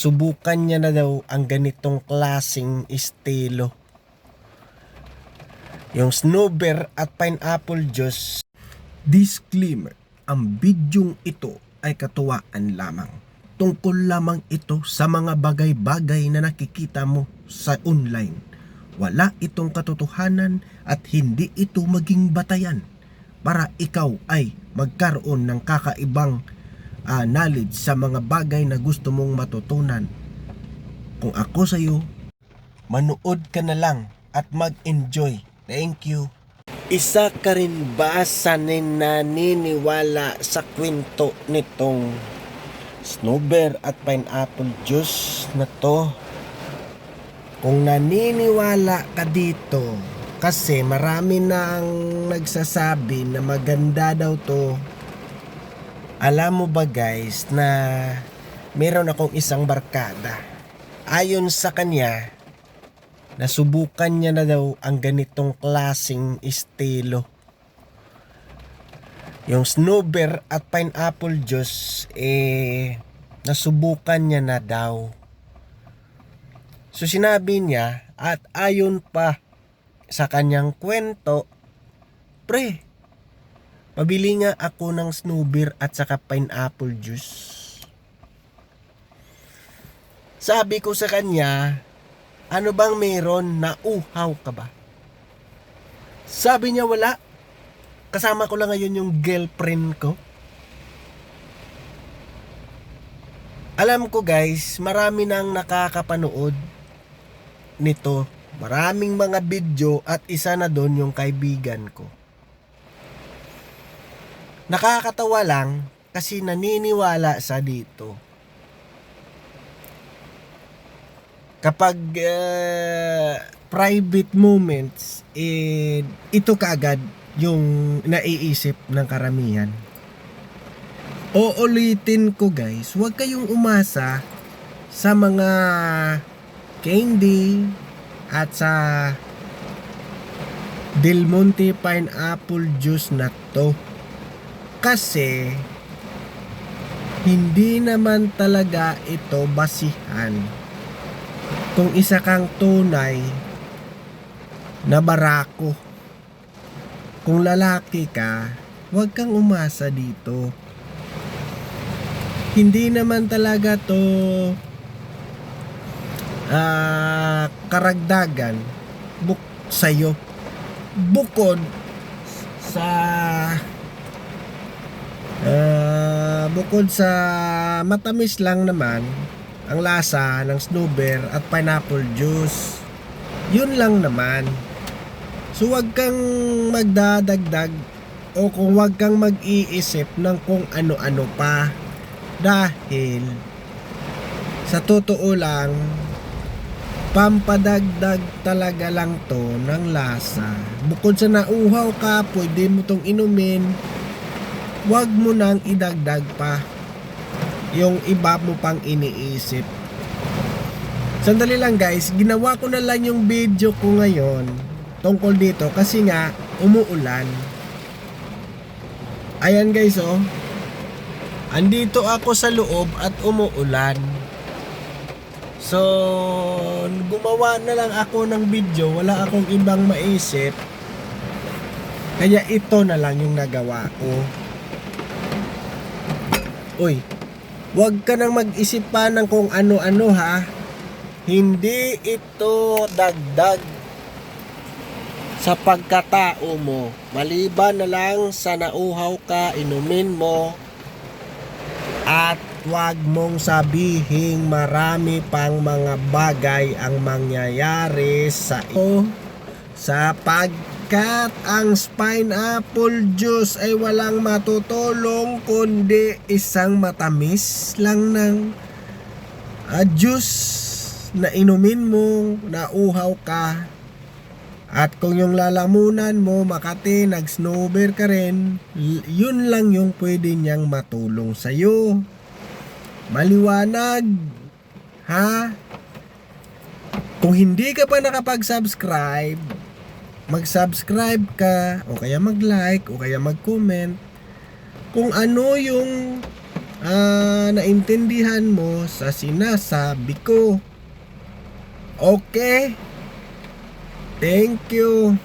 Subukan niya na daw ang ganitong klasing estilo. Yung snowber at pineapple juice. Disclaimer, ang bidyong ito ay katuwaan lamang. Tungkol lamang ito sa mga bagay-bagay na nakikita mo sa online. Wala itong katotohanan at hindi ito maging batayan para ikaw ay magkaroon ng kakaibang knowledge sa mga bagay na gusto mong matutunan. Kung ako sa'yo, manood ka na lang at mag-enjoy. Thank you. Isa ka rin ba sa naniniwala sa kwento nitong snowber at pineapple juice na to? Kung naniniwala ka dito, kasi marami nang nagsasabi na maganda daw to. Alam mo ba guys na meron akong isang barkada. Ayon sa kanya, nasubukan niya na daw ang ganitong klasing estilo. Yung snowber at pineapple juice, nasubukan niya na daw. So sinabi niya, at ayon pa sa kanyang kwento, pre, pabili nga ako ng snowber at saka pineapple juice. Sabi ko sa kanya, ano bang meron? Nauhaw ka ba? Sabi niya wala. Kasama ko lang ngayon yung girlfriend ko. Alam ko guys, marami nang nakakapanood nito. Maraming mga video at isa na doon yung kaibigan ko. Nakakatawa lang kasi naniniwala sa dito. Kapag private moments, ito kaagad yung naiisip ng karamihan. Uulitin ko guys, huwag kayong umasa sa mga candy at sa Del Monte pineapple juice na to. Kasi hindi naman talaga ito basihan. Kung isa kang tunay na barako, kung lalaki ka, huwag kang umasa dito. Hindi naman talaga to karagdagan sa'yo. Bukod sa matamis lang naman ang lasa ng snowber at pineapple juice. Yun lang naman. So wag kang magdadagdag o kung wag kang mag-iisip ng kung ano-ano pa. Dahil sa totoo lang, pampadagdag talaga lang to ng lasa. Bukod sa nauhaw ka, pwede mo tong inumin. Wag mo nang idagdag pa yung iba mo pang iniisip. Sandali lang guys, ginawa ko na lang yung video ko ngayon tungkol dito kasi nga umuulan. Ayan guys oh, andito ako sa loob at umuulan. So gumawa na lang ako ng video, wala akong ibang maisip, kaya ito na lang yung nagawa ko. Uy, huwag ka nang mag-isip pa ng kung ano-ano ha. Hindi ito dagdag sa pagkatao mo. Maliban na lang sa nauhaw ka, inumin mo. At huwag mong sabihin marami pang mga bagay ang mangyayari sa iyo. Sapagkat ang pineapple juice ay walang matutulong kundi isang matamis lang ng juice na inumin mo, nauhaw ka. At kung yung lalamunan mo Makati, nag-snowber ka rin, yun lang yung pwede niyang matulong sa'yo. Maliwanag, ha? Kung hindi ka pa nakapag-subscribe, mag-subscribe ka, o kaya mag-like, o kaya mag-comment kung ano yung naintindihan mo sa sinasabi ko. Okay? Thank you.